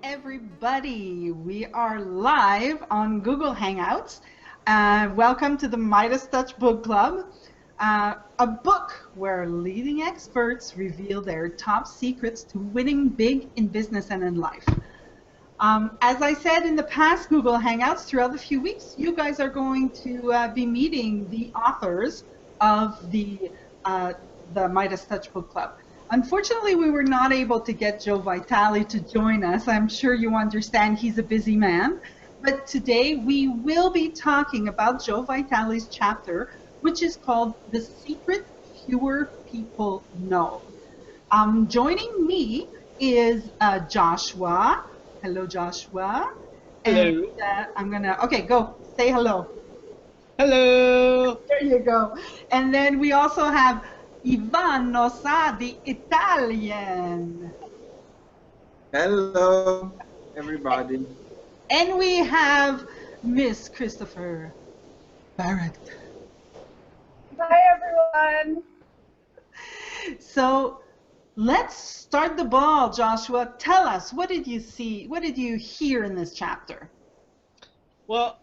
everybody. We are live on Google Hangouts. Welcome to the Midas Touch Book Club, a book where leading experts reveal their top secrets to winning big in business and in life. As I said in the past Google Hangouts, throughout the few weeks, you guys are going to be meeting the authors of the Midas Touch Book Club. Unfortunately, we were not able to get Joe Vitale to join us. I'm sure you understand he's a busy man. But today we will be talking about Joe Vitale's chapter, which is called The Secret Fewer People Know. Joining me is Joshua. Hello, Joshua. Hello. And I'm going to, okay, go. Say hello. Hello. There you go. And then we also have Ivano Sa, the Italian. Hello, everybody. And we have Miss Christopher Barrett. Hi, everyone. So let's start the ball, Joshua. Tell us, what did you see? What did you hear in this chapter? Well,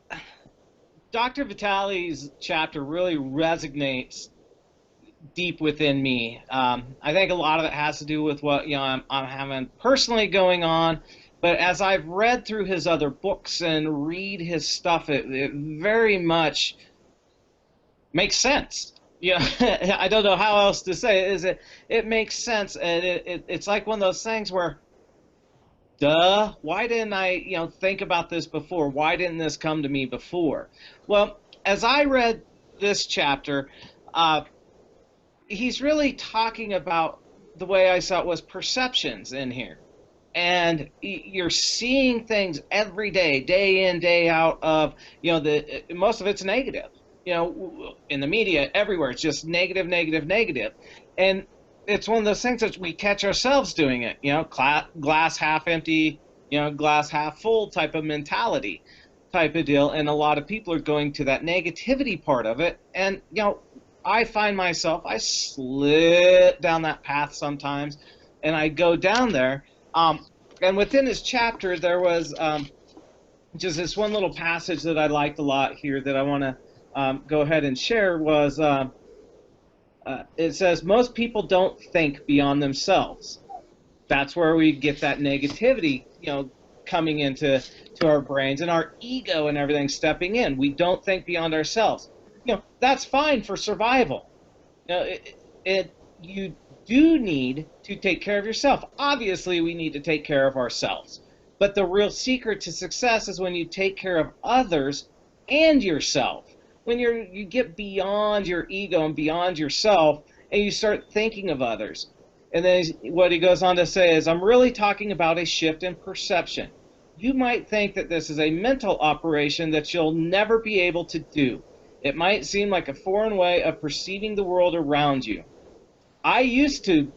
Dr. Vitale's chapter really resonates deep within me. I think a lot of it has to do with what I'm having personally going on, but as I've read through his other books and read his stuff, it very much makes sense. I don't know how else to say it. It makes sense, and it's like one of those things where, duh, why didn't I think about this before? Why didn't this come to me before? Well, as I read this chapter, he's really talking about the way I saw it was perceptions in here. And you're seeing things every day, day in, day out of, most of it's negative. In the media, everywhere, it's just negative, negative, negative. And it's one of those things that we catch ourselves doing it, glass half empty, glass half full type of mentality type of deal. And a lot of people are going to that negativity part of it. And, I find myself, I slip down that path sometimes, and I go down there. And within this chapter, there was just this one little passage that I liked a lot here that I want to go ahead and share was, it says, most people don't think beyond themselves. That's where we get that negativity, coming into our brains and our ego and everything stepping in. We don't think beyond ourselves. That's fine for survival. You do need to take care of yourself. Obviously, we need to take care of ourselves. But the real secret to success is when you take care of others and yourself. When you get beyond your ego and beyond yourself, and you start thinking of others. And then what he goes on to say is, I'm really talking about a shift in perception. You might think that this is a mental operation that you'll never be able to do. It might seem like a foreign way of perceiving the world around you. I used to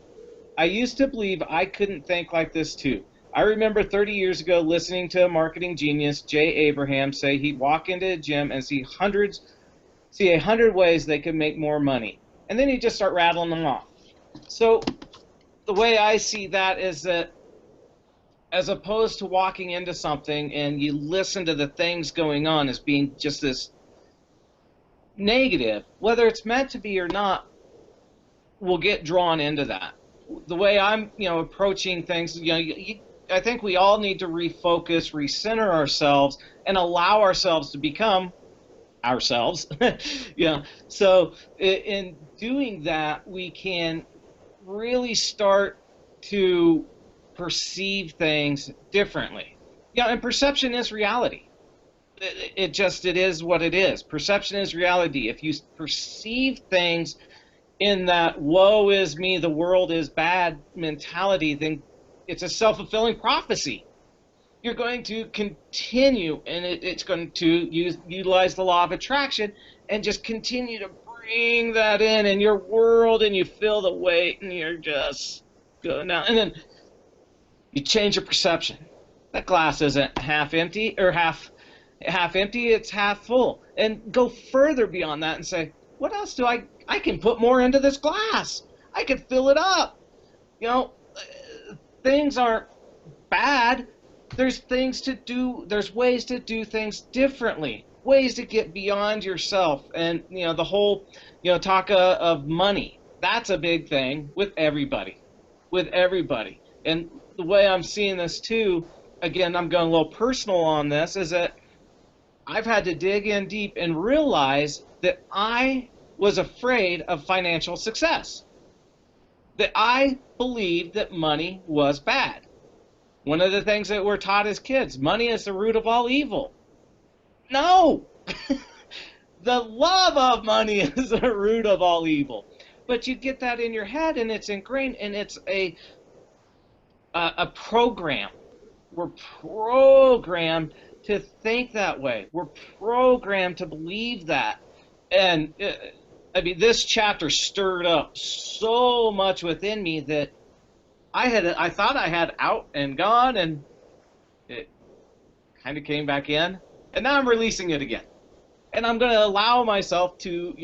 believe I couldn't think like this too. I remember 30 years ago listening to a marketing genius, Jay Abraham, say he'd walk into a gym and see 100 ways they could make more money. And then he'd just start rattling them off. So the way I see that is that as opposed to walking into something and you listen to the things going on as being just this negative, whether it's meant to be or not, will get drawn into that. The way I'm, approaching things, I think we all need to refocus, recenter ourselves, and allow ourselves to become ourselves. So in doing that, we can really start to perceive things differently. And perception is reality. It is what it is. Perception is reality. If you perceive things in that woe is me, the world is bad mentality, then it's a self-fulfilling prophecy. You're going to continue, and it's going to utilize the law of attraction and just continue to bring that in your world, and you feel the weight, and you're just going down. And then you change your perception. That glass isn't half empty or half empty, it's half full. And go further beyond that and say, what else do I can put more into this glass? I could fill it up. Things aren't bad. there's things to do, there's ways to do things differently, ways to get beyond yourself. And, the whole, talk of money, that's a big thing with everybody, And the way I'm seeing this too, again, I'm going a little personal on this, is that I've had to dig in deep and realize that I was afraid of financial success, that I believed that money was bad. One of the things that we're taught as kids, money is the root of all evil. No! The love of money is the root of all evil. But you get that in your head, and it's ingrained, and it's a program. We're programmed to think that way. We're programmed to believe that. And, this chapter stirred up so much within me that I thought I had out and gone, and it kind of came back in, and now I'm releasing it again. And I'm going to allow myself to,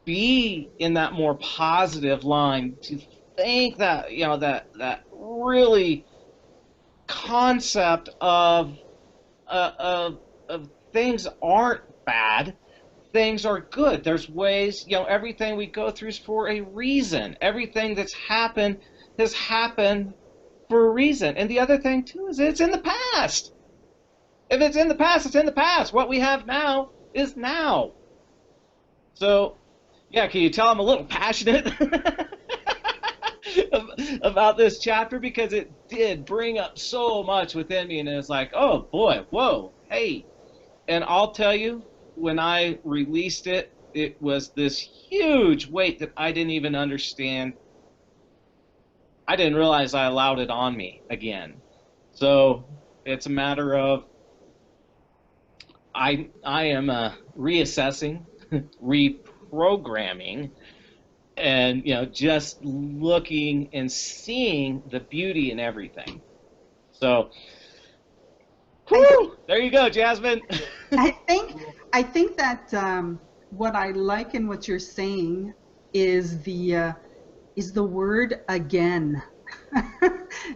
be in that more positive line, to think that, that really concept of things aren't bad. Things are good. There's ways, everything we go through is for a reason. Everything that's happened has happened for a reason. And the other thing, too, is it's in the past. If it's in the past, it's in the past. What we have now is now. So, yeah, can you tell I'm a little passionate about this chapter? Because it did bring up so much within me. And it was like, oh, boy, whoa, hey. And I'll tell you, when I released it, it was this huge weight that I didn't even understand. I didn't realize I allowed it on me again. So it's a matter of I am reassessing, reprogramming, and just looking and seeing the beauty in everything. So, whew, there you go, Jasmine. I think that what I like in what you're saying is the word again,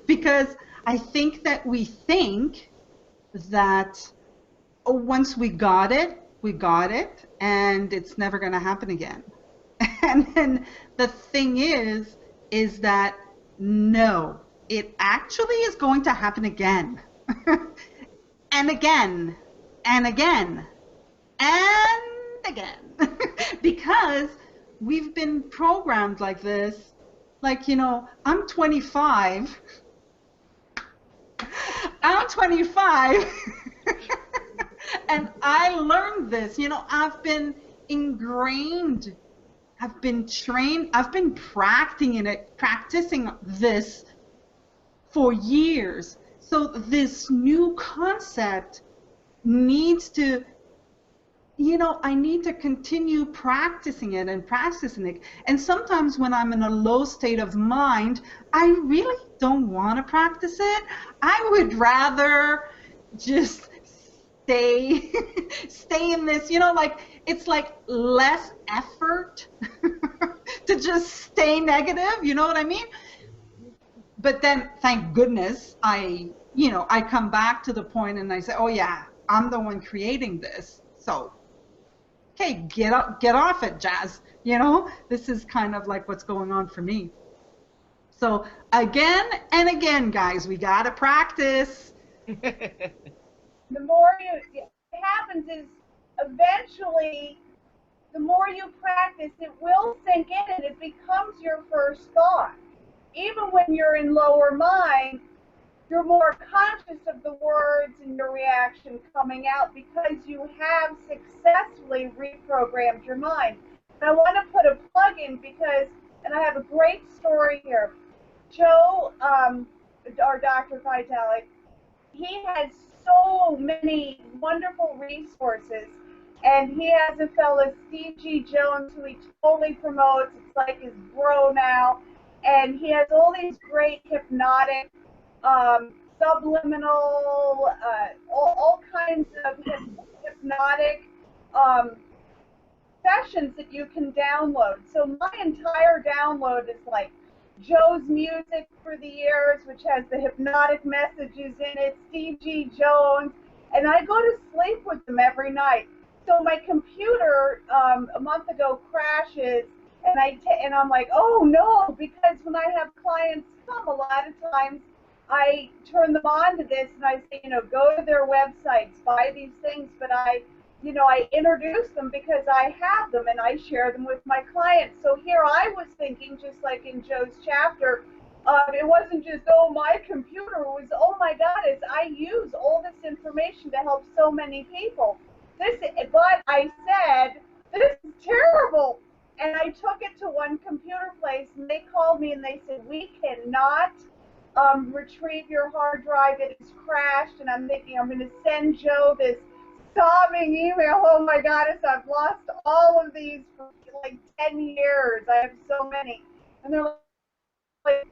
because I think that we think that once we got it, and it's never going to happen again. And then the thing is that no, it actually is going to happen again, and again, and again, and again, because we've been programmed like this. Like, I'm 25. And I learned this. I've been ingrained. I've been trained. I've been practicing this for years. So this new concept needs to, I need to continue practicing it. And sometimes when I'm in a low state of mind, I really don't want to practice it. I would rather just stay in this, it's like less effort to just stay negative, you know what I mean? But then, thank goodness, I come back to the point and I say, oh yeah, I'm the one creating this. So, okay, get off it, Jazz. This is kind of like what's going on for me. So again and again, guys, we gotta practice. The more it happens is eventually, the more you practice, it will sink in and it becomes your first thought. Even when you're in lower mind, you're more conscious of the words and your reaction coming out because you have successfully reprogrammed your mind. And I want to put a plug in because, and I have a great story here. Joe, or Dr. Vitale, he has so many wonderful resources, and he has a fellow, Steve G. Jones, who he totally promotes. It's like his bro now, and he has all these great hypnotic, subliminal, all kinds of hypnotic sessions that you can download. So my entire download is like Joe's Music for the years, which has the hypnotic messages in it, Steve G. Jones, and I go to sleep with them every night. So my computer a month ago crashes, and I'm like, oh no, because when I have clients come, a lot of times I turn them on to this, and I say, go to their websites, buy these things, but I introduce them because I have them and I share them with my clients. So here I was thinking, just like in Joe's chapter, it wasn't just, oh, my computer, it was, oh my God, I use all this information to help so many people. But I said, this is terrible. And I took it to one computer place, and they called me and they said, we cannot retrieve your hard drive, it has crashed. And I'm thinking, I'm going to send Joe this sobbing email. Oh my goodness, I've lost all of these for like 10 years. I have so many. And they're like,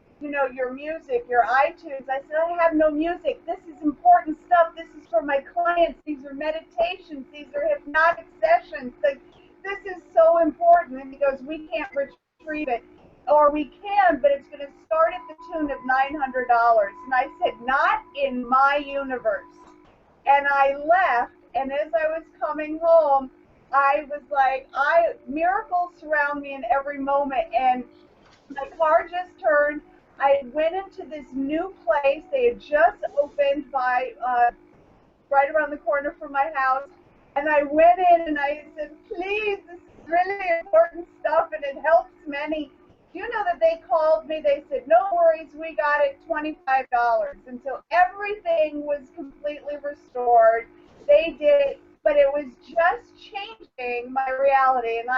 your music, your iTunes. I said, I have no music. This is important stuff. This is for my clients. These are meditations. These are hypnotic sessions. Like, this is so important. And he goes, we can't retrieve it. Or we can, but it's going to start at the tune of $900. And I said, not in my universe. And I left. And as I was coming home, I was like, miracles surround me in every moment. And my car just turned. I went into this new place. They had just opened by right around the corner from my house. And I went in and I said, please, this is really important stuff and it helps many. Do you know that they called me? They said, no worries, we got it, $25. And so everything was completely restored. They did it, but it was just changing my reality. And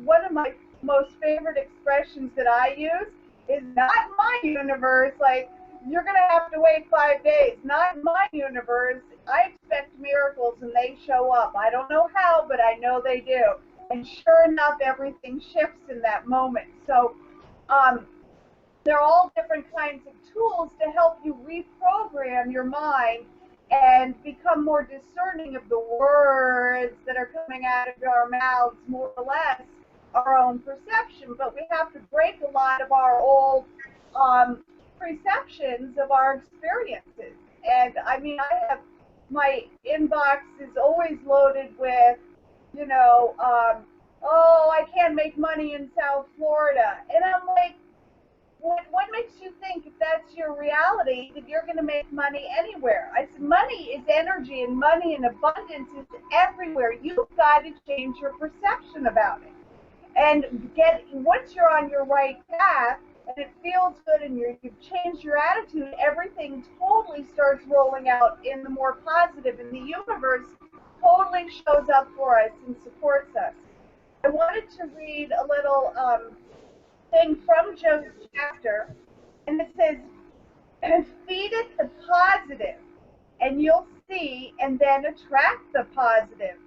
one of my most favorite expressions that I use is not my universe. Like, you're going to have to wait 5 days. Not my universe. I expect miracles and they show up. I don't know how, but I know they do. And sure enough, everything shifts in that moment. So there are all different kinds of tools to help you reprogram your mind and become more discerning of the words that are coming out of our mouths, more or less our own perception. But we have to break a lot of our old perceptions of our experiences. And I mean, my inbox is always loaded with, oh, I can't make money in South Florida. And I'm like, what makes you think, if that's your reality, that you're going to make money anywhere? I said, money is energy, and money and abundance is everywhere. You've got to change your perception about it. And once you're on your right path, and it feels good, and you've changed your attitude, everything totally starts rolling out in the more positive, and the universe totally shows up for us and supports us. I wanted to read a little thing from Joe's chapter, and it says, feed it the positive, and you'll see, and then attract the positive.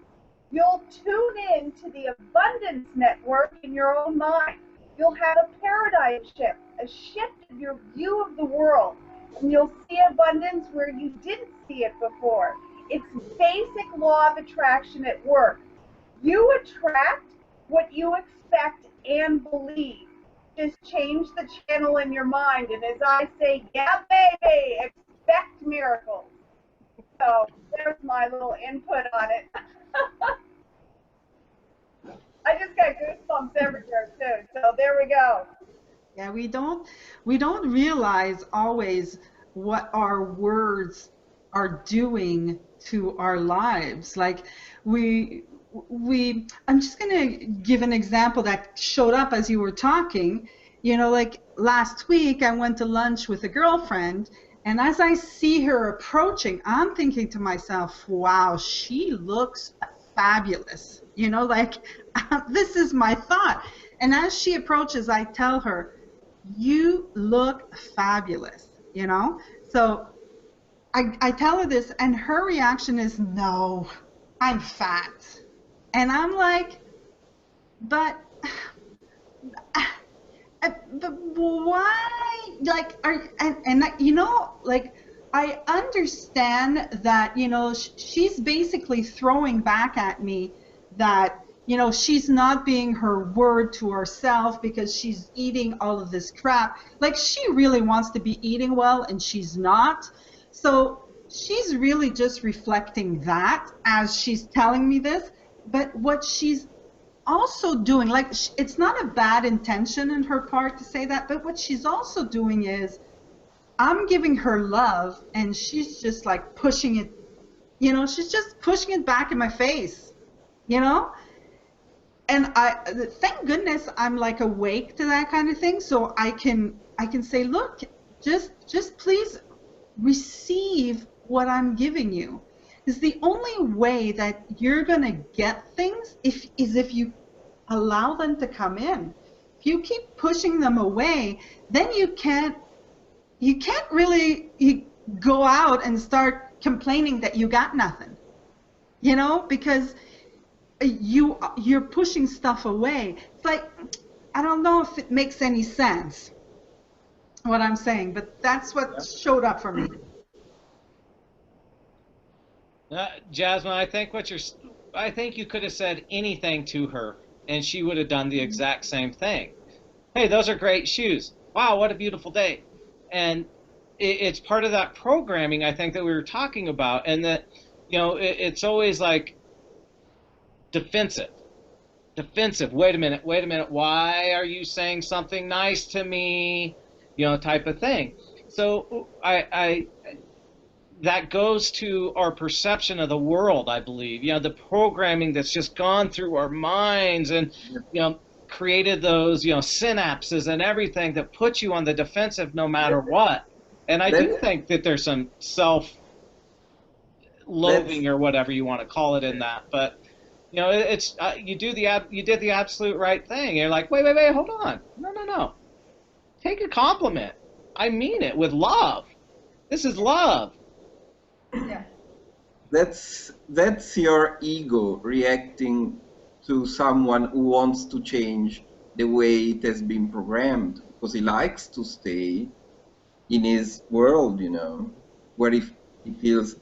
You'll tune in to the abundance network in your own mind. You'll have a paradigm shift, a shift in your view of the world, and you'll see abundance where you didn't see it before. It's basic law of attraction at work. You attract what you expect and believe. Just change the channel in your mind, and as I say, yeah, baby, expect miracles. So there's my little input on it. I just got goosebumps everywhere too. So there we go. Yeah, we don't realize always what our words are doing to our lives. Like I'm just going to give an example that showed up as you were talking. Like last week I went to lunch with a girlfriend, and as I see her approaching, I'm thinking to myself, wow, she looks fabulous. This is my thought. And as she approaches, I tell her, you look fabulous, So I tell her this, and her reaction is, no, I'm fat. And I'm like, but why? Like, I understand that, she's basically throwing back at me that, you know, she's not being her word to herself because she's eating all of this crap. Like, she really wants to be eating well and she's not. So she's really just reflecting that as she's telling me this. But what she's also doing, like, it's not a bad intention in her part to say that, but what she's also doing is, I'm giving her love and she's just like pushing it, you know, she's just pushing it back in my face, you know? And thank goodness I'm like awake to that kind of thing, so I can say, look, just please receive what I'm giving you. Is the only way that you're gonna get things is if you allow them to come in. If you keep pushing them away, then you can't really go out and start complaining that you got nothing, you know, because you're pushing stuff away. It's like, I don't know if it makes any sense what I'm saying, but that's what showed up for me. Jasmine, I think you could have said anything to her and she would have done the exact same thing. Hey, those are great shoes. Wow, what a beautiful day. And it's part of that programming, I think, that we were talking about, and that, you know, it's always like defensive. Wait a minute. Why are you saying something nice to me? You know, type of thing. So that goes to our perception of the world, I believe. You know, the programming that's just gone through our minds and, you know, created those, you know, synapses and everything that put you on the defensive no matter what. And I do think that there's some self-loathing or whatever you want to call it in that. But, you know, it's you did the absolute right thing. You're like, wait, hold on. No. Take a compliment. I mean it with love. This is love. Yeah. That's your ego reacting to someone who wants to change the way it has been programmed, because he likes to stay in his world, you know, where it feels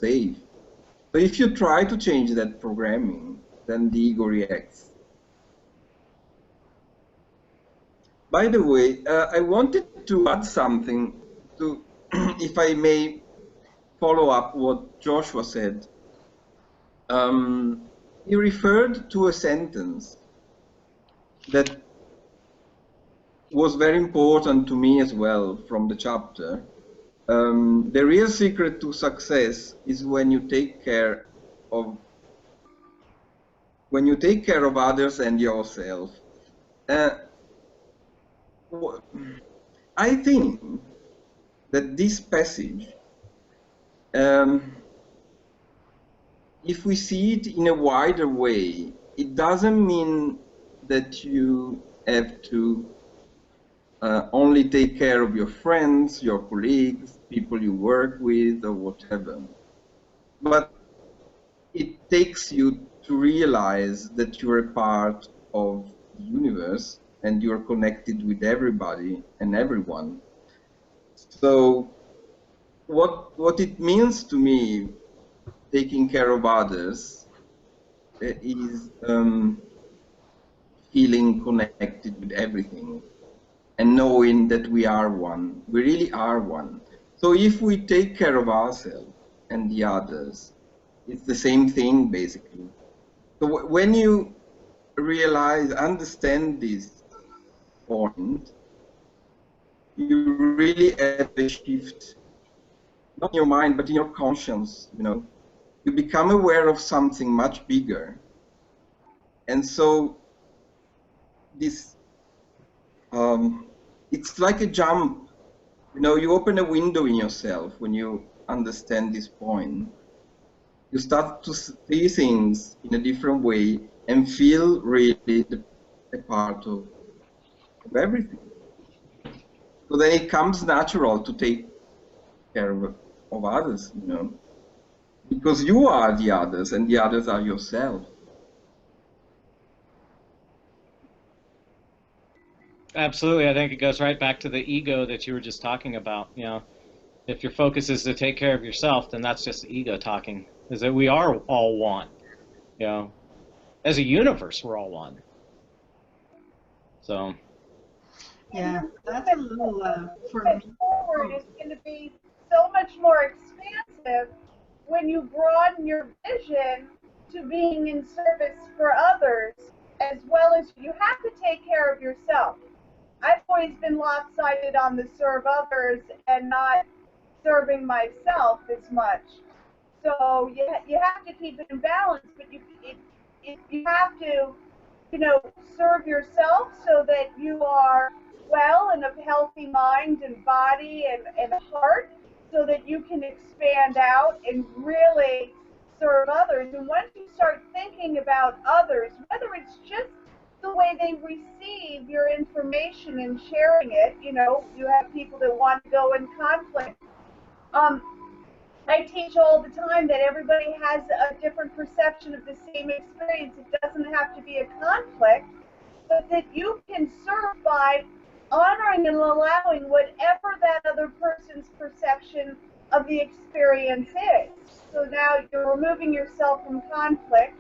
safe. So if you try to change that programming, then the ego reacts. By the way, I wanted to add something to, if I may follow up what Joshua said. He referred to a sentence that was very important to me as well from the chapter. The real secret to success is when you take care of others and yourself. I think that this passage, if we see it in a wider way, it doesn't mean that you have to only take care of your friends, your colleagues, people you work with, or whatever. But it takes you to realize that you're a part of the universe and you're connected with everybody and everyone. So what it means to me, taking care of others, is feeling connected with everything and knowing that we are one. We really are one. So if we take care of ourselves and the others, it's the same thing, basically. So when you understand this point, you really have a shift, not in your mind, but in your conscience, you know. You become aware of something much bigger. And so this, it's like a jump. You know, you open a window in yourself when you understand this point. You start to see things in a different way and feel really a part of everything. So then it comes natural to take care of others, you know, because you are the others and the others are yourself. Absolutely. I think it goes right back to the ego that you were just talking about. You know, if your focus is to take care of yourself, then that's just the ego talking, is that we are all one, you know. as a universe, we're all one. So. Yeah, that's a little for me. Forward is going to be so much more expansive when you broaden your vision to being in service for others, as well as you have to take care of yourself. I've always been lopsided on the serve others and not serving myself as much. So you have to keep it in balance, but you have to, serve yourself so that you are well and of healthy mind and body and heart, so that you can expand out and really serve others. And once you start thinking about others, whether it's just the way they receive your information and sharing it, you have people that want to go in conflict. I teach all the time that everybody has a different perception of the same experience. It doesn't have to be a conflict, but that you can serve by honoring and allowing whatever that other person's perception of the experience is. So now you're removing yourself from conflict,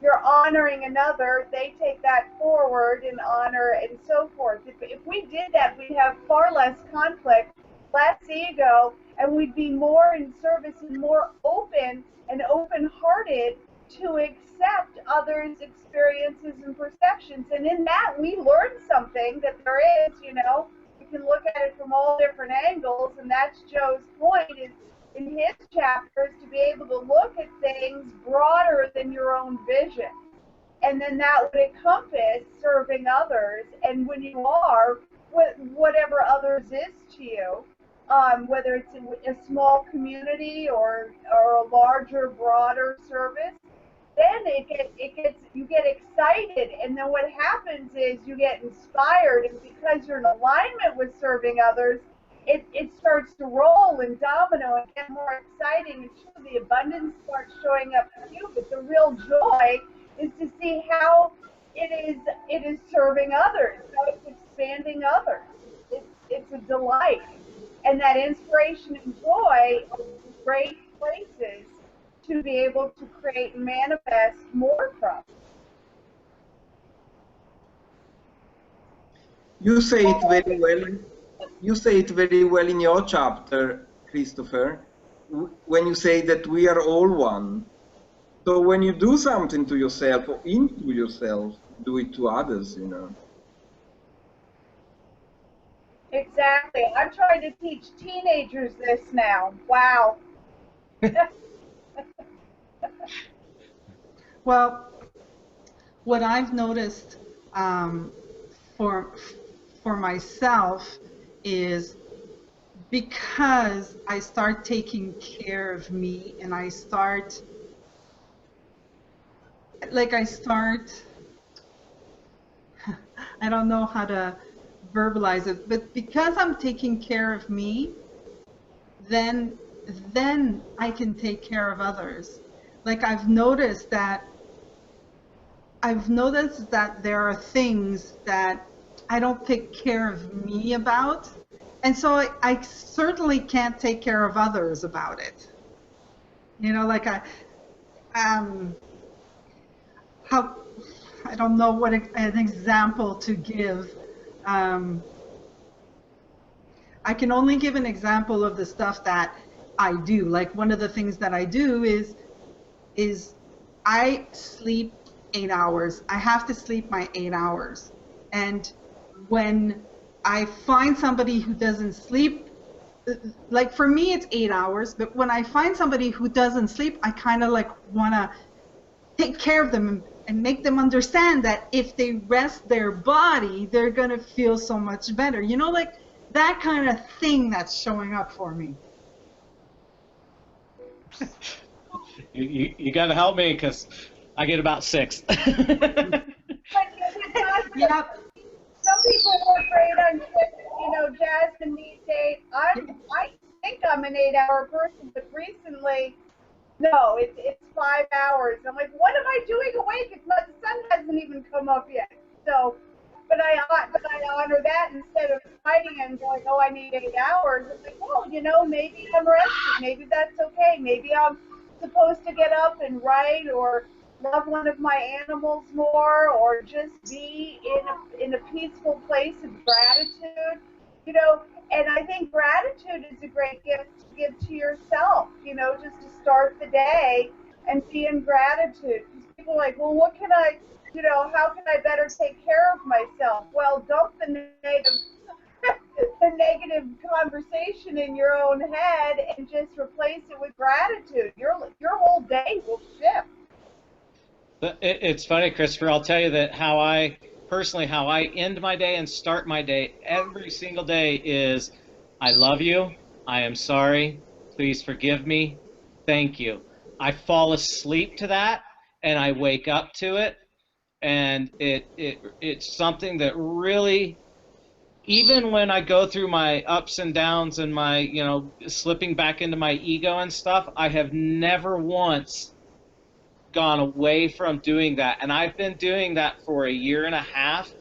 you're honoring another, they take that forward and honor and so forth. If we did that, we'd have far less conflict, less ego, and we'd be more in service and more open and open-hearted to accept others' experiences and perceptions. And in that, we learn something that there is, we can look at it from all different angles, and that's Joe's point is in his chapters, to be able to look at things broader than your own vision. And then that would encompass serving others, and when you are, whatever others is to you, whether it's a small community or a larger, broader service, then you get excited, and then what happens is you get inspired, and because you're in alignment with serving others, it starts to roll and domino and get more exciting, and sure, the abundance starts showing up for you, but the real joy is to see how it is serving others, how it's expanding others. It's a delight. And that inspiration and joy are great places to be able to create and manifest more from. You say it very well. You say it very well in your chapter, Christopher, when you say that we are all one. So when you do something to yourself or into yourself, do it to others, Exactly. I'm trying to teach teenagers this now. Wow. Well, what I've noticed for myself is because I start taking care of me, and I don't know how to verbalize it, but because I'm taking care of me, then I can take care of others. Like I've noticed that there are things that I don't take care of me about, and so I certainly can't take care of others about it. Like I don't know what an example to give. I can only give an example of the stuff that I do. Like one of the things that I do is I sleep 8 hours. I have to sleep my 8 hours. And when I find somebody who doesn't sleep, like for me it's 8 hours, but when I find somebody who doesn't sleep, I kind of like want to take care of them and make them understand that if they rest their body, they're going to feel so much better. Like that kind of thing that's showing up for me. You got to help me because I get about 6. Yep. Some people work great on shift. Jasmine needs 8. I think I'm an 8-hour person, but recently, no, it's 5 hours. I'm like, what am I doing awake? The sun hasn't even come up yet. So, but I honor that instead of fighting and going, oh, I need 8 hours. I'm like, well, maybe I'm rested. Maybe that's okay. Maybe I'm supposed to get up and write or love one of my animals more, or just be in a peaceful place of gratitude, you know. And I think gratitude is a great gift to give to yourself, you know, just to start the day and be in gratitude. Because people are like, well, what can I, you know, how can I better take care of myself? Well, dump the negative conversation in your own head and just replace it with gratitude. Your whole day will shift. It's funny, Christopher. I'll tell you that how I end my day and start my day every single day is, I love you, I am sorry, please forgive me, thank you. I fall asleep to that and I wake up to it, and it's something that really, even when I go through my ups and downs and my, you know, slipping back into my ego and stuff, I have never once gone away from doing that. And I've been doing that for a year and a half.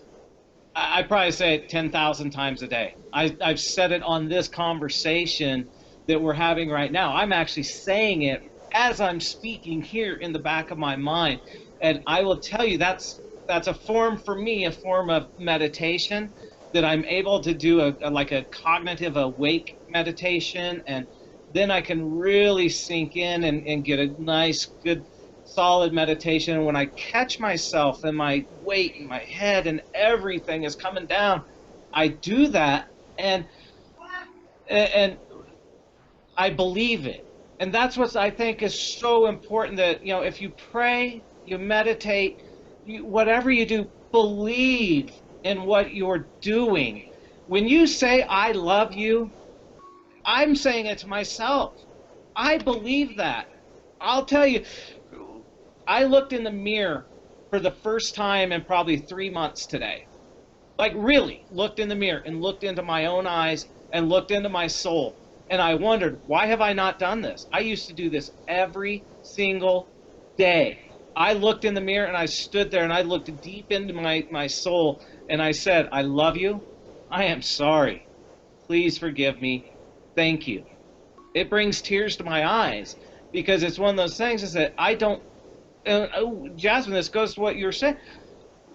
I probably say it 10,000 times a day. I've said it on this conversation that we're having right now. I'm actually saying it as I'm speaking here in the back of my mind. And I will tell you, that's a form for me, a form of meditation, that I'm able to do like a cognitive awake meditation, and then I can really sink in and get a nice, good, solid meditation. And when I catch myself and my weight and my head and everything is coming down, I do that, and I believe it. And that's what I think is so important, that, you know, if you pray, you meditate, whatever you do, believe in what you're doing. When you say, I love you, I'm saying it to myself. I believe that. I'll tell you, I looked in the mirror for the first time in probably 3 months today. Like, really looked in the mirror and looked into my own eyes and looked into my soul. And I wondered, why have I not done this? I used to do this every single day. I looked in the mirror and I stood there and I looked deep into my soul and I said, I love you. I am sorry. Please forgive me. Thank you. It brings tears to my eyes, because it's one of those things is that I don't, Jasmine, this goes to what you're saying.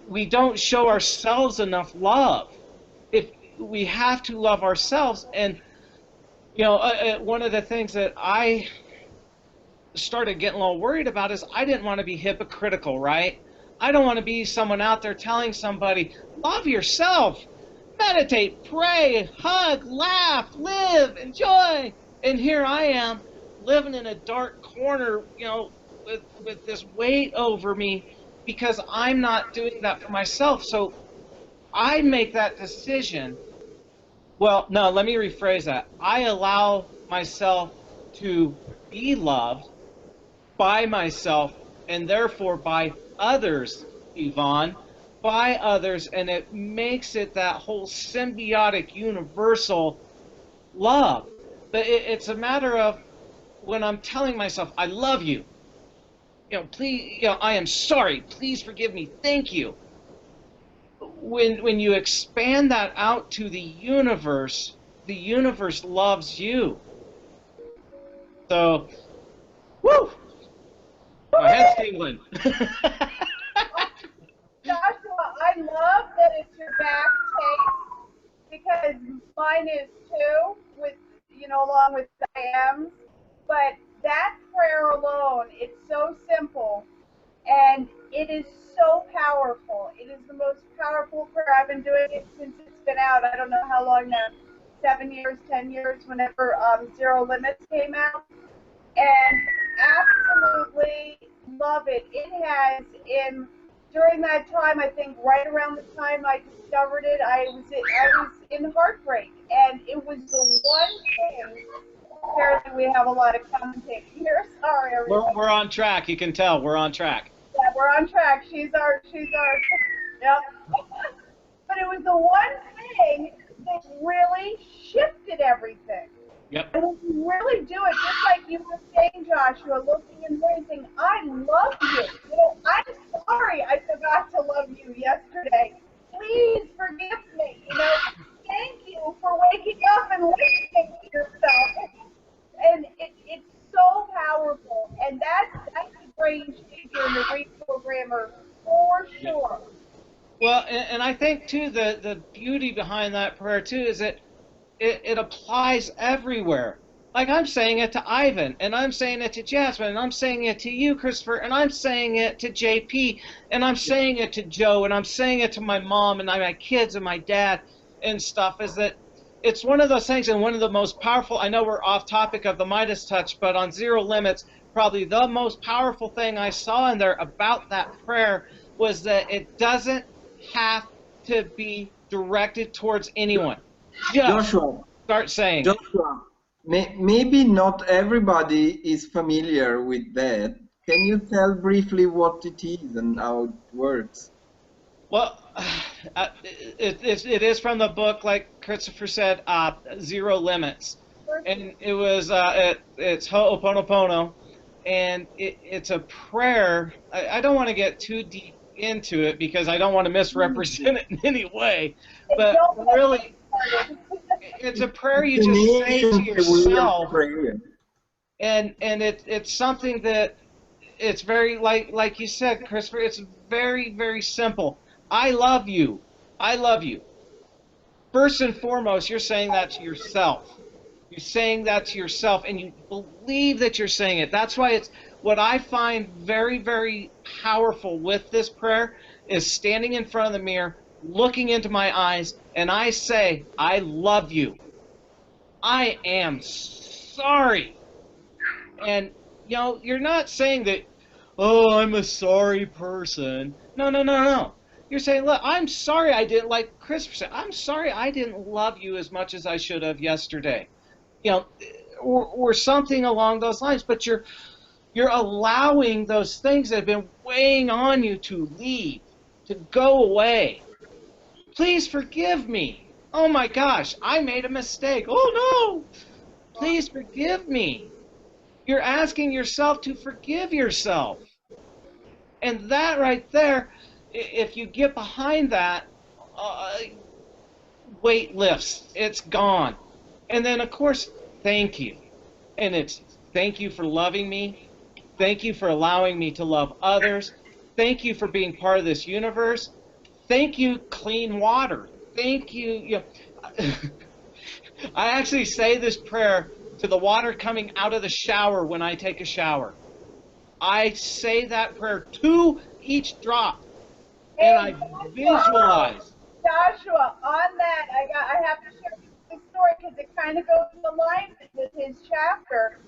We don't show ourselves enough love. If we have to love ourselves. And, you know, one of the things that I started getting a little worried about is I didn't want to be hypocritical, right? I don't want to be someone out there telling somebody, love yourself, meditate, pray, hug, laugh, live, enjoy. And here I am living in a dark corner, you know, with this weight over me, because I'm not doing that for myself. So I make that decision. Well, no, let me rephrase that. I allow myself to be loved by myself, and therefore by others, Yvonne, by others, and it makes it that whole symbiotic, universal love. But it's a matter of, when I'm telling myself, I love you, you know, please, you know, I am sorry, please forgive me, thank you. When you expand that out to the universe loves you. So, woo! My head's tingling. Joshua, I love that it's your back tape, because mine is too, with, you know, along with Diane's. But that prayer alone, it's so simple, and it is so powerful. It is the most powerful prayer. I've been doing it since it's been out. I don't know how long now, 7 years, 10 years, whenever Zero Limits came out. And absolutely love it. It has, during that time, I think right around the time I discovered it, I was in heartbreak, and it was the one thing. Apparently, we have a lot of commentating here. Sorry, everybody. We're on track. You can tell we're on track. Yeah, we're on track. She's our. Yep. But it was the one thing that really shifted everything. Yep. And when you really do it, just like you were saying, Joshua, looking and saying, I love you. You know, I'm sorry I forgot to love you yesterday. Please forgive me. You know, thank you for waking up and listening to yourself. And it's so powerful. And that's the brain changer and the think too the beauty behind that prayer too is that it applies everywhere. Like I'm saying it to Ivan, and I'm saying it to Jasmine, and I'm saying it to you, Christopher, and I'm saying it to JP, and I'm saying it to Joe, and I'm saying it to my mom and my kids and my dad and stuff, is that it's one of those things, and one of the most powerful, I know we're off topic of the Midas Touch, but on Zero Limits, probably the most powerful thing I saw in there about that prayer was that it doesn't have to be directed towards anyone. Just Joshua, start saying it. Joshua, maybe not everybody is familiar with that. Can you tell briefly what it is and how it works? Well, it is from the book, like Christopher said, Zero Limits, and it was it's Ho'oponopono, and it's a prayer. I don't want to get too deep into it because I don't want to misrepresent it in any way, but really, it's a prayer you just say to yourself, and it's something that it's very like you said, Christopher. It's very, very simple. I love you. I love you. First and foremost, you're saying that to yourself. You're saying that to yourself, and you believe that you're saying it. That's why it's what I find very, very powerful with this prayer is standing in front of the mirror, looking into my eyes, and I say, I love you. I am sorry. And, you know, you're not saying that, oh, I'm a sorry person. No, no, no, no. You're saying, look, I'm sorry I didn't, like Christopher said, I'm sorry I didn't love you as much as I should have yesterday. You know, or something along those lines. But you're allowing those things that have been weighing on you to leave, to go away. Please forgive me. Oh my gosh, I made a mistake. Oh no, please forgive me. You're asking yourself to forgive yourself. And that right there, if you get behind that, weight lifts. It's gone. And then, of course, thank you. And it's thank you for loving me. Thank you for allowing me to love others. Thank you for being part of this universe. Thank you, clean water. Thank you. You know, I actually say this prayer to the water coming out of the shower when I take a shower. I say that prayer to each drop, and I visualize. Joshua, on that, I have to share this story because it kind of goes in alignment with his chapter.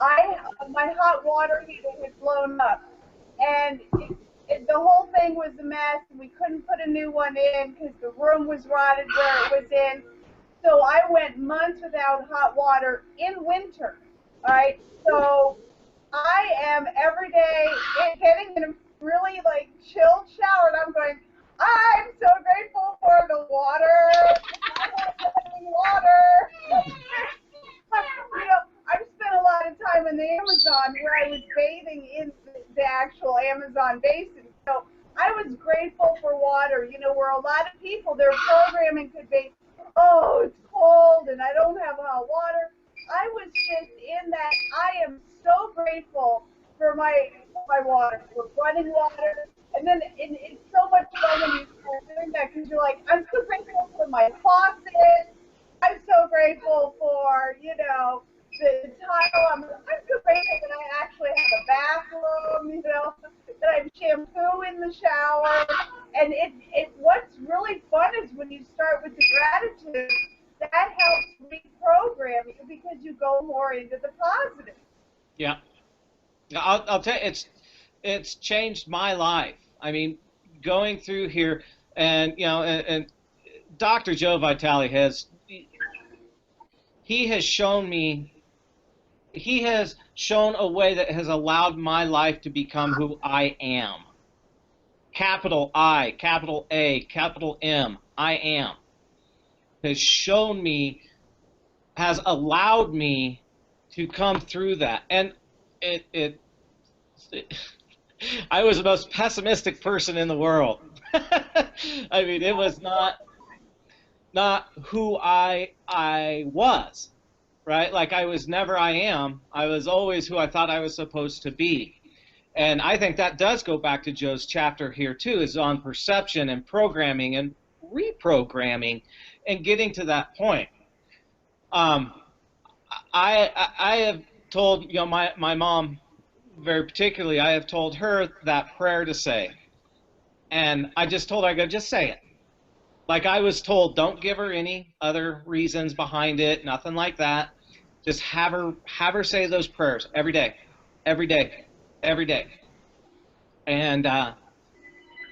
My hot water heater had blown up, and the whole thing was a mess. We couldn't put a new one in because the room was rotted where it was in. So I went months without hot water in winter. All right, so I am every day getting in a really like chilled shower, and I'm going, I'm so grateful for the water. You know, I've spent a lot of time in the Amazon where I was bathing in the actual Amazon basin. So I was grateful for water. You know, where a lot of people, their programming could be, oh, it's cold and I don't have hot water. I was just in that. I am so grateful for my water, for running water. And then it's so much fun when you start doing that because you're like, I'm so grateful for my faucet. I'm so grateful for, you know, the tile. I'm so grateful that I actually have a bathroom, you know, that I have shampoo in the shower. And what's really fun is when you start with the gratitude, that helps reprogram you because you go more into the positive. Yeah. I'll tell you, it's changed my life. I mean, going through here, and you know, and Dr. Joe Vitale has shown me. He has shown a way that has allowed my life to become who I am. Capital I, capital A, capital M. I am. Has shown me, has allowed me to come through that, and it I was the most pessimistic person in the world. I mean, it was not who I was, right? Like I was never I am. I was always who I thought I was supposed to be. And I think that does go back to Joe's chapter here too, is on perception and programming and reprogramming and getting to that point. I have told, you know, my mom very particularly, I have told her that prayer to say, and I just told her, I go, just say it. Like I was told, don't give her any other reasons behind it, nothing like that. Just have her say those prayers every day, every day, every day. And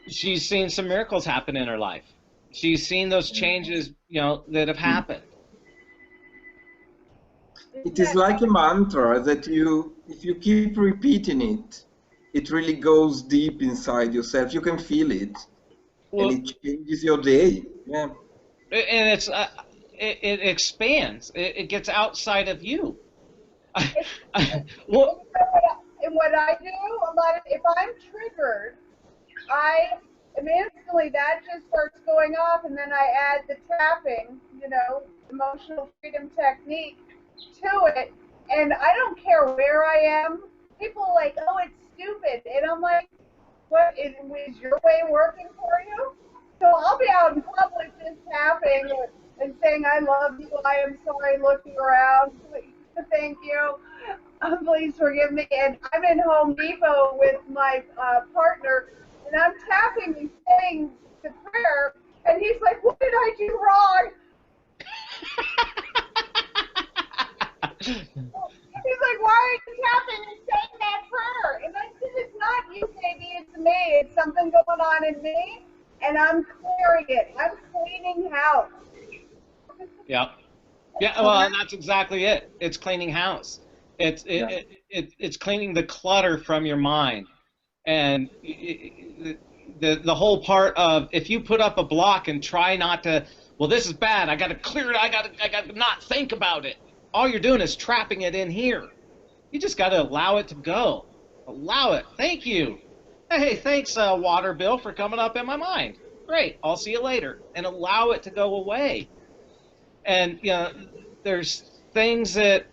she's seen some miracles happen in her life. She's seen those changes, you know, that have happened. It is like a mantra that if you keep repeating it, it really goes deep inside yourself. You can feel it, Well, and it changes your day. Yeah. And it expands. It gets outside of you. Well, And what I do, if I'm triggered, instantly that just starts going off, and then I add the tapping, you know, emotional freedom technique to it, and I don't care where I am. People are like, oh, it's stupid, and I'm like, what is your way working for you? So I'll be out in public just tapping and saying, I love you, I am sorry, looking around, please, thank you, please forgive me. And I'm in Home Depot with my partner, and I'm tapping and saying the prayer, and he's like, what did I do wrong? He's like, why are you tapping and saying that prayer? And I said, it's not you, baby, it's me. It's something going on in me, and I'm clearing it. I'm cleaning house. yeah. Yeah, well, and that's exactly it. It's cleaning house. It's cleaning the clutter from your mind. And the whole part of, if you put up a block and try not to, well, this is bad, I got to clear it, I got to not think about it. All you're doing is trapping it in here. You just got to allow it to go. Allow it. Thank you. Hey, thanks, water bill, for coming up in my mind. Great. I'll see you later. And allow it to go away. And, you know, there's things that,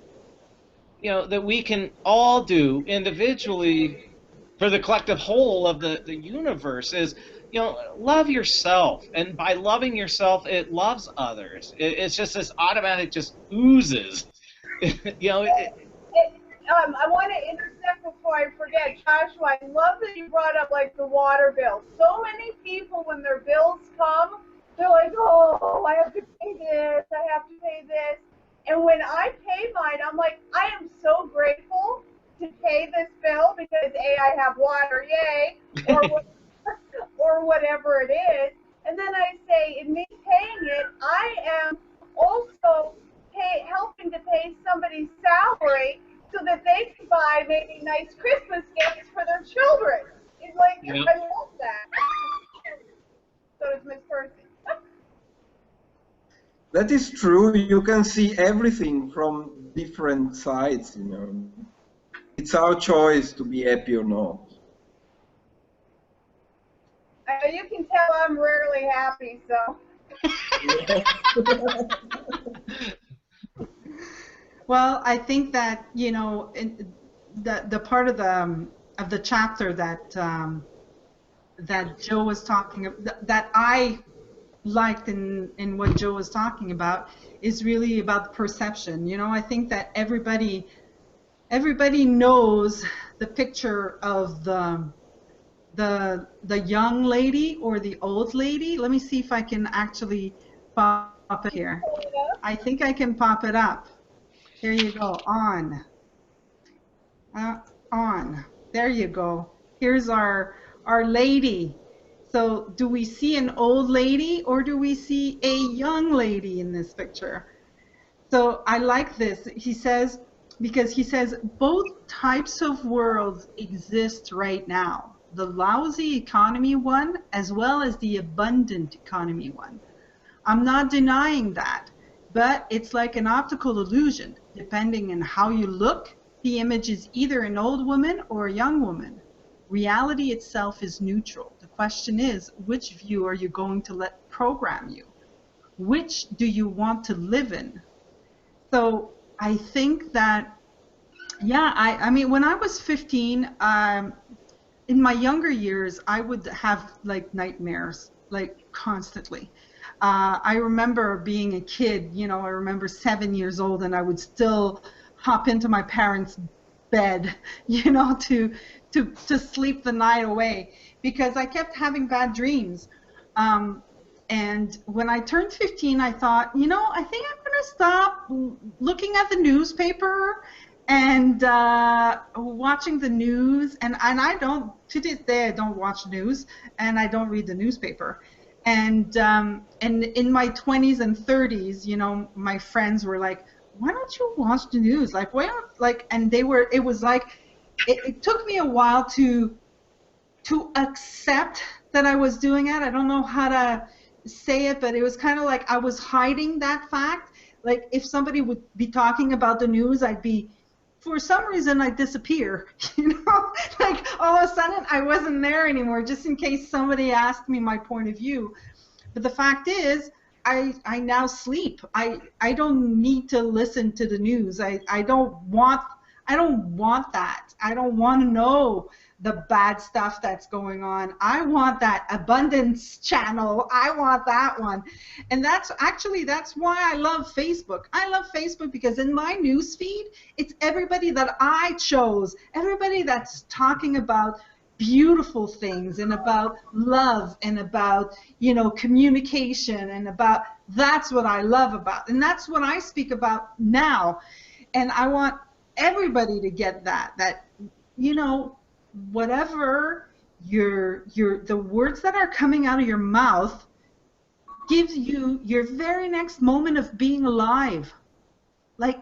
you know, that we can all do individually for the collective whole of the universe is, you know, love yourself. And by loving yourself, it loves others. It's just this automatic, just oozes. You know, I want to interject before I forget, Joshua. I love that you brought up like the water bill. So many people, when their bills come, they're like, oh, I have to pay this, I have to pay this. And when I pay mine, I'm like, I am so grateful to pay this bill because A, I have water, yay, or whatever it is. And then I say, in me paying it, I am also helping to pay somebody's salary so that they can buy maybe nice Christmas gifts for their children. It's like, I love that. So does Miss Percy. That is true. You can see everything from different sides, you know. It's our choice to be happy or not. You can tell I'm rarely happy, so. Well, I think that, you know, the part of the chapter that that Joe was talking about, that I liked in what Joe was talking about, is really about the perception. You know, I think that everybody knows the picture of the young lady or the old lady. Let me see if I can actually pop it here. I think I can pop it up. Here you go. On. There you go. Here's our lady. So do we see an old lady or do we see a young lady in this picture? So I like this. He says, because he says both types of worlds exist right now. The lousy economy one as well as the abundant economy one. I'm not denying that, but it's like an optical illusion. Depending on how you look, the image is either an old woman or a young woman. Reality itself is neutral. The question is, which view are you going to let program you? Which do you want to live in? So I think that, yeah, I mean, when I was 15, in my younger years, I would have like nightmares, like constantly. I remember being a kid, you know, I remember 7 years old, and I would still hop into my parents' bed, you know, to sleep the night away because I kept having bad dreams. And when I turned 15, I thought, you know, I think I'm going to stop looking at the newspaper and watching the news. And I don't, to this day, I don't watch news and I don't read the newspaper. And in my 20s and 30s, you know, my friends were like, why don't you watch the news? Like, why don't, like, and they were, it was like, it took me a while to accept that I was doing it. I don't know how to say it, but it was kind of like I was hiding that fact. Like if somebody would be talking about the news, I'd be, for some reason, I'd disappear. You know, like all of a sudden I wasn't there anymore, just in case somebody asked me my point of view. But the fact is, I now sleep. I don't need to listen to the news. I don't want that. I don't want to know the bad stuff that's going on. I want that abundance channel. I want that one. And that's why I love Facebook. I love Facebook because in my news feed, it's everybody that I chose, everybody that's talking about beautiful things and about love and about, you know, communication and about, that's what I love about. And that's what I speak about now. And I want everybody to get that, you know, whatever the words that are coming out of your mouth gives you your very next moment of being alive. Like,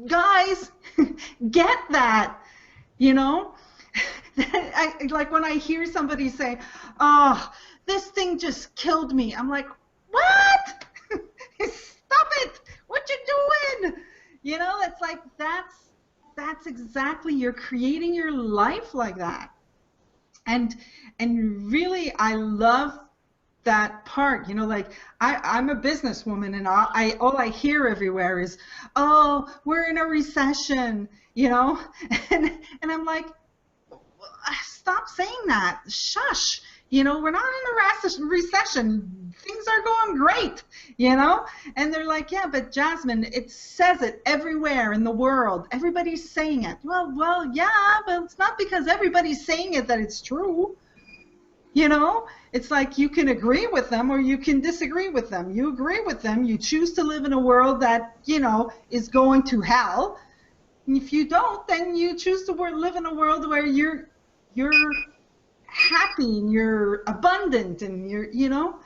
guys, get that, you know? Like when I hear somebody say, oh, this thing just killed me. I'm like, what? Stop it. What you doing? You know, it's like that's exactly, you're creating your life like that. And really, I love that part, you know, like I'm a businesswoman and all I hear everywhere is, oh, we're in a recession, you know, and I'm like, stop saying that, shush, you know, we're not in a recession, things are going great, you know, and they're like, yeah, but Jasmine, it says it everywhere in the world, everybody's saying it. Well, yeah, but it's not because everybody's saying it that it's true. You know, it's like you can agree with them or you can disagree with them. You agree with them, you choose to live in a world that, you know, is going to hell. And if you don't, then you choose to live in a world where you're happy and you're abundant and you're, you know.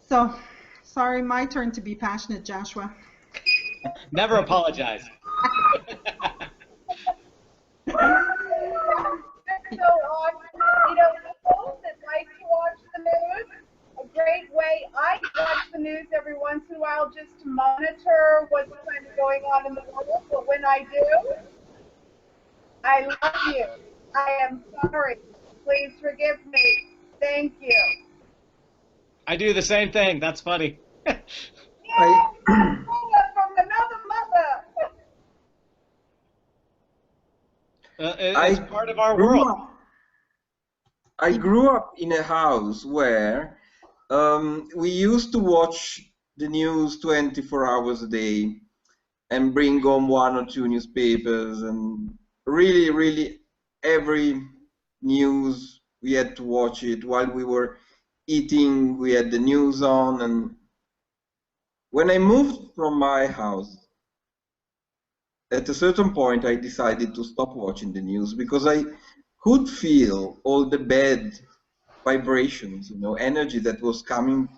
So, sorry, my turn to be passionate, Joshua. Never apologize. So awesome. You know, people that like to watch the news, a great way. I watch the news every once in a while just to monitor what's kind of going on in the world. But when I do, I love you. I am sorry. Please forgive me. Thank you. I do the same thing. That's funny. Yeah, from another mother. It's part of our world. I grew up in a house where we used to watch the news 24 hours a day and bring home 1 or 2 newspapers, and really every news we had to watch it. While we were eating, we had the news on. And when I moved from my house, at a certain point I decided to stop watching the news because I could feel all the bad vibrations, you know, energy that was coming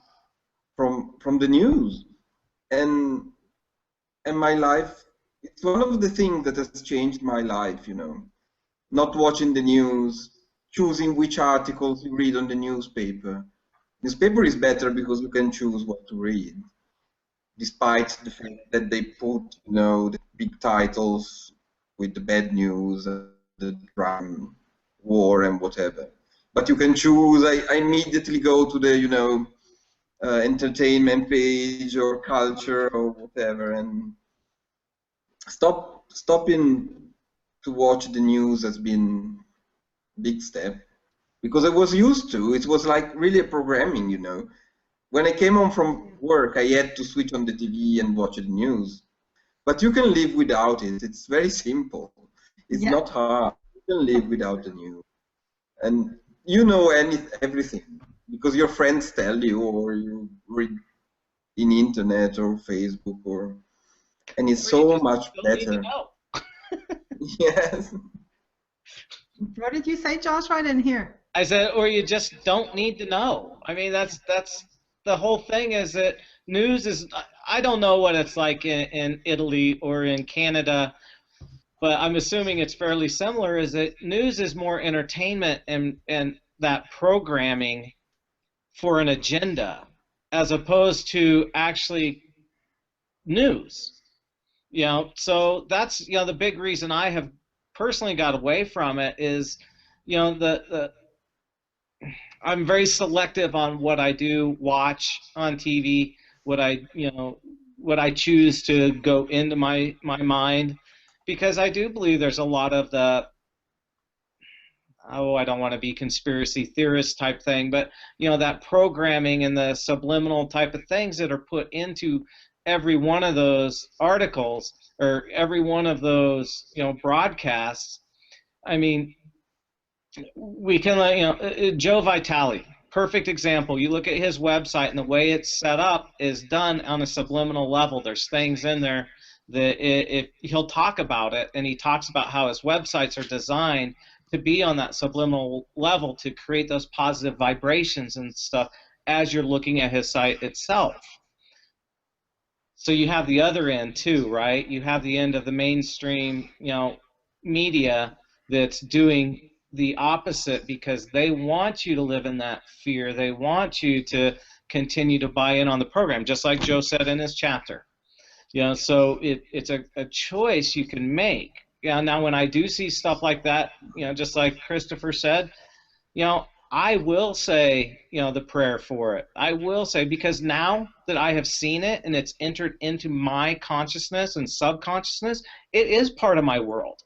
from the news. And my life, it's one of the things that has changed my life, you know, not watching the news, choosing which articles you read on the newspaper. Newspaper is better because you can choose what to read, despite the fact that they put, you know, the big titles with the bad news, the crime, war, and whatever. But you can choose. I immediately go to the, you know, entertainment page or culture or whatever, and stopping to watch the news has been a big step, because I was used to. It was like really a programming, you know. When I came home from work, I had to switch on the TV and watch the news. But you can live without it. It's very simple. It's Yeah. not hard. You can live without the news. And you know everything because your friends tell you, or you read in internet or Facebook, and it's Or you so just much don't need to better. know. Yes. What did you say, Joshua? I didn't hear. I said, or you just don't need to know. I mean, that's the whole thing. Is that news is? I don't know what it's like in Italy or in Canada, but I'm assuming it's fairly similar. Is that news is more entertainment and that programming for an agenda, as opposed to actually news. You know, so that's the big reason I have personally got away from it is, the I'm very selective on what I do watch on TV, what I choose to go into my mind, because I do believe there's a lot of the, I don't want to be conspiracy theorist type thing, but that programming and the subliminal type of things that are put into every one of those articles or every one of those broadcasts. I mean, we can Joe Vitale, perfect example. You look at his website and the way it's set up is done on a subliminal level. There's things in there that he'll talk about it, and he talks about how his websites are designed to be on that subliminal level to create those positive vibrations and stuff as you're looking at his site itself. So you have the other end too, right? You have the end of the mainstream, media that's doing the opposite because they want you to live in that fear. They want you to continue to buy in on the program, just like Joe said in his chapter. So it's a choice you can make. Now when I do see stuff like that, just like Christopher said, I will say, the prayer for it. I will say, because now that I have seen it and it's entered into my consciousness and subconsciousness, it is part of my world.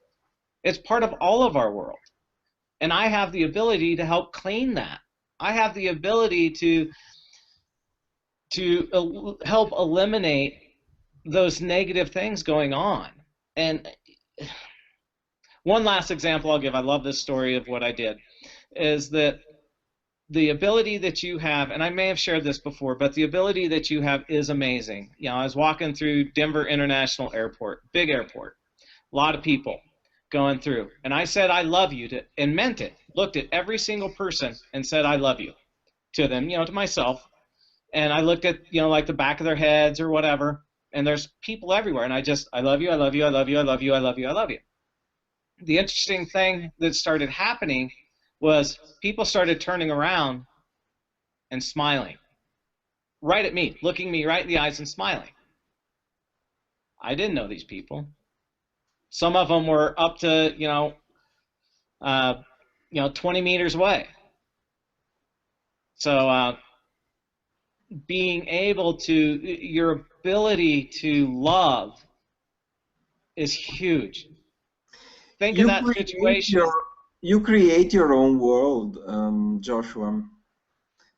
It's part of all of our world. And I have the ability to help clean that. I have the ability to help eliminate those negative things going on. And one last example I'll give, I love this story of what I did, is that the ability that you have, and I may have shared this before, but the ability that you have is amazing. I was walking through Denver International Airport, big airport, a lot of people going through, and I said I love you and meant it. Looked at every single person and said I love you to them, to myself, and I looked at like the back of their heads or whatever, and there's people everywhere, and I love you, I love you, I love you, I love you, I love you, I love you. The interesting thing that started happening was people started turning around and smiling right at me, looking me right in the eyes and smiling. I didn't know these people. Some of them were up to 20 meters away. So being able to, your ability to love is huge. Think of that situation. You create your own world, Joshua.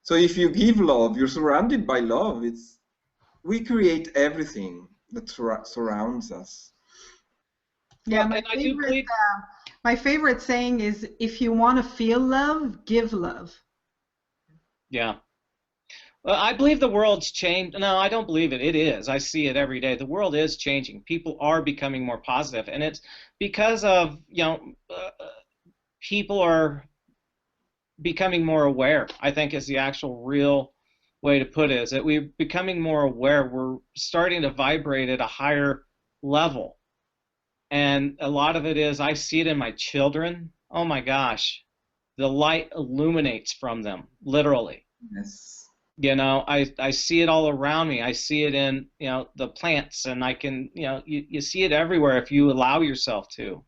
So if you give love, you're surrounded by love. We create everything that surrounds us. Yeah, my favorite saying is, if you want to feel love, give love. Yeah. Well, I believe the world's changed. No, I don't believe it. It is. I see it every day. The world is changing. People are becoming more positive, and it's because of people are becoming more aware. I think is the actual real way to put it. Is that we're becoming more aware. We're starting to vibrate at a higher level, and a lot of it is I see it in my children. Oh my gosh, the light illuminates from them, literally. Yes. I see it all around me. I see it in, the plants, and I can, you see it everywhere if you allow yourself to.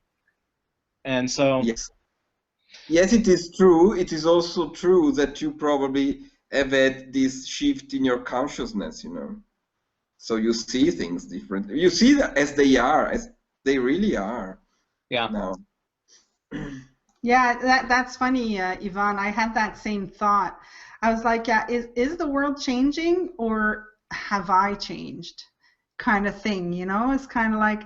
And so. Yes. Yes, it is true. It is also true that you probably have had this shift in your consciousness, So you see things differently. You see them as they are, as they really are. Yeah. Now. Yeah, that's funny, Yvonne. I had that same thought. I was like, yeah, is the world changing or have I changed? Kind of thing, you know? It's kind of like,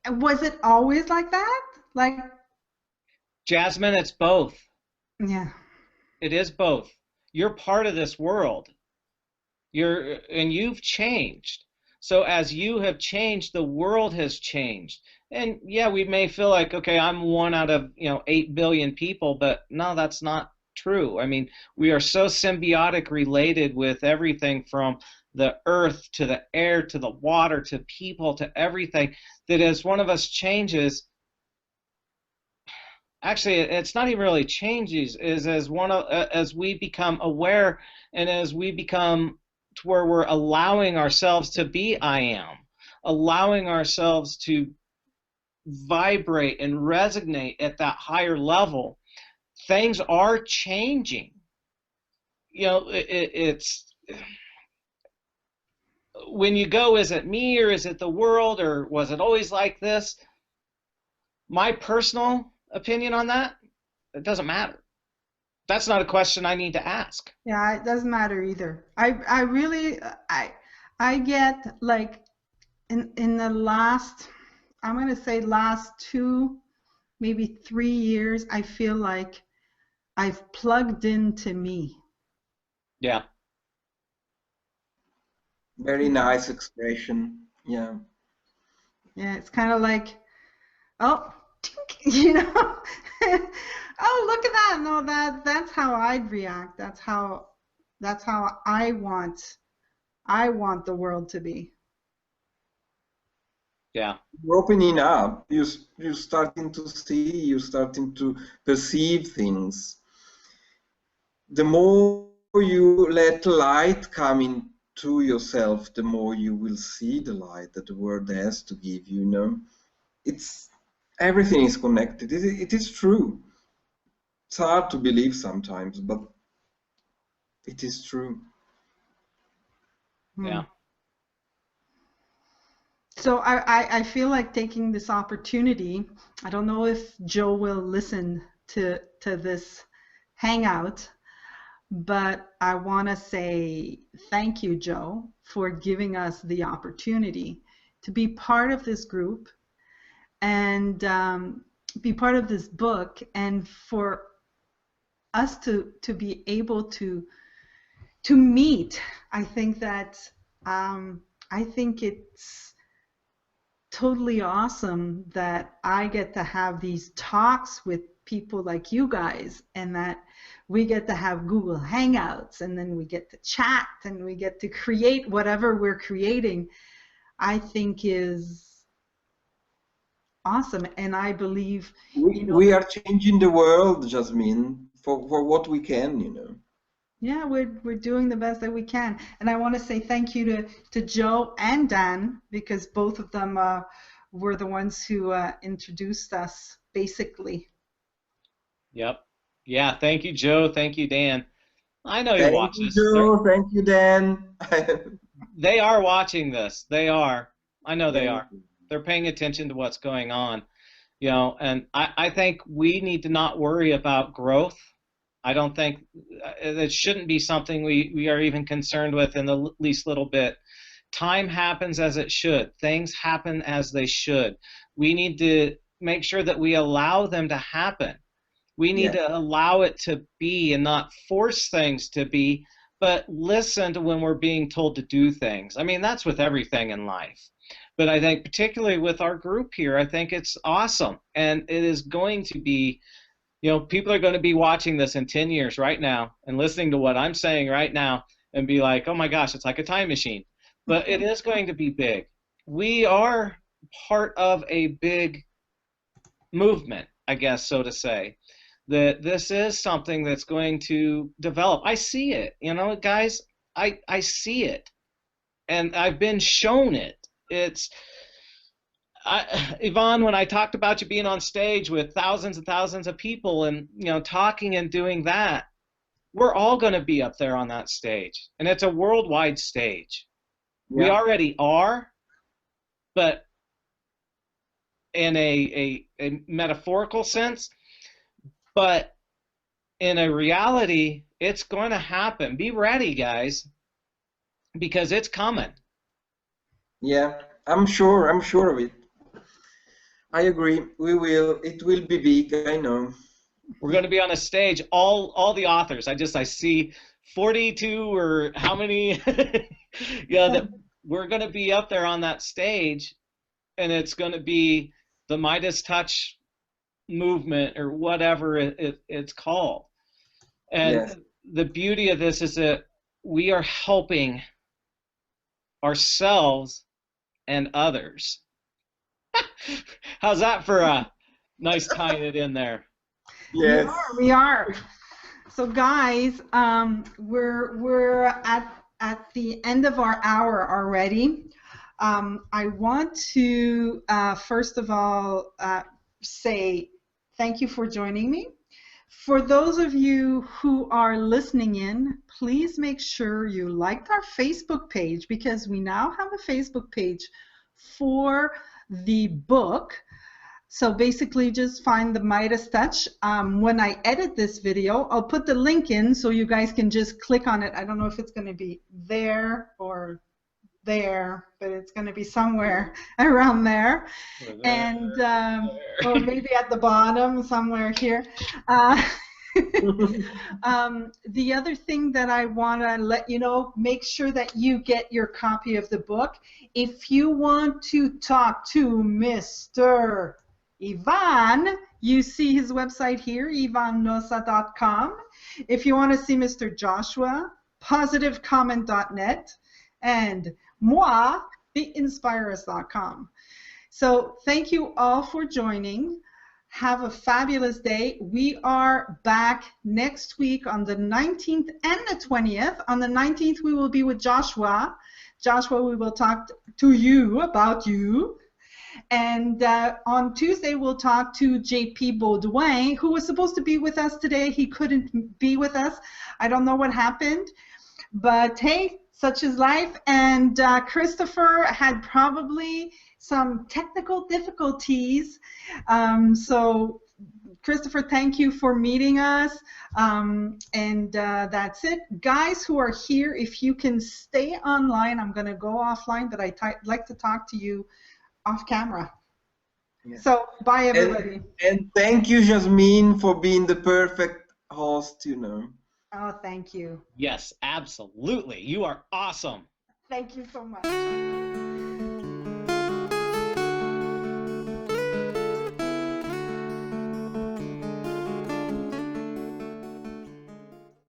was it always like that? Like, Jasmine, it's both. yeah. It is both. You're part of this world. And you've changed. So as you have changed, the world has changed. And yeah, we may feel like, okay, I'm one out of 8 billion people, but no, that's not true. I mean, we are so symbiotic related with everything from the earth to the air to the water to people to everything, that as one of us changes, actually it's not even really changes, is as we become aware and as we become to where we're allowing ourselves to be I am, allowing ourselves to vibrate and resonate at that higher level, things are changing. It's when you go, is it me or is it the world or was it always like this? My personal opinion on that, it doesn't matter. That's not a question I need to ask. Yeah, it doesn't matter either. I really I get like in the last, I'm going to say last 2, maybe 3 years, I feel like I've plugged into me. Yeah. Very nice expression. Yeah. Yeah, it's kind of like, oh, tink, oh, look at that. No, that's how I'd react. That's how I want the world to be. Yeah. You're opening up. You're starting to see. You're starting to perceive things. The more you let light come into yourself, the more you will see the light that the world has to give you. It's everything is connected. It is true. It's hard to believe sometimes, but it is true. Yeah. So I feel like taking this opportunity. I don't know if Joe will listen to this hangout, but I want to say thank you, Joe, for giving us the opportunity to be part of this group and be part of this book, and for us to be able to meet. I think that I think it's totally awesome that I get to have these talks with people like you guys, and that we get to have Google Hangouts, and then we get to chat, and we get to create whatever we're creating. I think is awesome, and I believe we are changing the world, Jasmine, for what we can. Yeah, we're doing the best that we can, and I want to say thank you to Joe and Dan, because both of them were the ones who introduced us, basically. Yep. Yeah. Thank you, Joe. Thank you, Dan. I know you Thank watch you, this. Joe. Thank you, Dan. They are watching this. They are. I know they Thank are. you. They're paying attention to what's going on. And I think we need to not worry about growth. I don't think it shouldn't be something we are even concerned with in the least little bit. Time happens as it should. Things happen as they should. We need to make sure that we allow them to happen. We need Yeah. to allow it to be and not force things to be, but listen to when we're being told to do things. I mean, that's with everything in life. But I think particularly with our group here, I think it's awesome. And it is going to be, people are going to be watching this in 10 years right now and listening to what I'm saying right now and be like, oh my gosh, it's like a time machine. But it is going to be big. We are part of a big movement, I guess, so to say, that this is something that's going to develop. I see it, guys, I see it, and I've been shown it. Yvonne, when I talked about you being on stage with thousands and thousands of people and, talking and doing that, we're all going to be up there on that stage, and it's a worldwide stage. Yeah. We already are, but in a metaphorical sense, but in a reality, it's going to happen. Be ready, guys, because it's coming. Yeah, I'm sure of it. I agree. We will. It will be big. I know. We're going to be on a stage. All the authors. I see 42 or how many. Yeah, that we're going to be up there on that stage, and it's going to be the Midas Touch movement or whatever it's called. And Yes. the beauty of this is that we are helping ourselves and others. How's that for a nice tying it in there? Yes. We are. So guys, we're at the end of our hour already. I want to first of all say thank you for joining me. For those of you who are listening in, please make sure you liked our Facebook page, because we now have a Facebook page for the book. So basically just find the Midas Touch. When I edit this video, I'll put the link in so you guys can just click on it. I don't know if it's going to be there or there, but it's going to be somewhere around there. And or maybe at the bottom somewhere here. The other thing that I want to let you know, make sure that you get your copy of the book. If you want to talk to Mr. Ivan, you see his website here, ivannosa.com. If you want to see Mr. Joshua, positivecomment.net, and moi, theinspirers.com. So thank you all for joining. Have a fabulous day. We are back next week on the 19th and the 20th. On the 19th, we will be with Joshua. Joshua, we will talk to you about you. And on Tuesday, we'll talk to JP Baudouin, who was supposed to be with us today. He couldn't be with us. I don't know what happened. But hey, such is life. And Christopher had probably some technical difficulties. So Christopher, thank you for meeting us. And that's it. Guys who are here, if you can stay online, I'm going to go offline, but I'd like to talk to you off camera. Yeah. So bye, everybody. And thank you, Jasmine, for being the perfect host, Oh, thank you. Yes, absolutely. You are awesome. Thank you so much.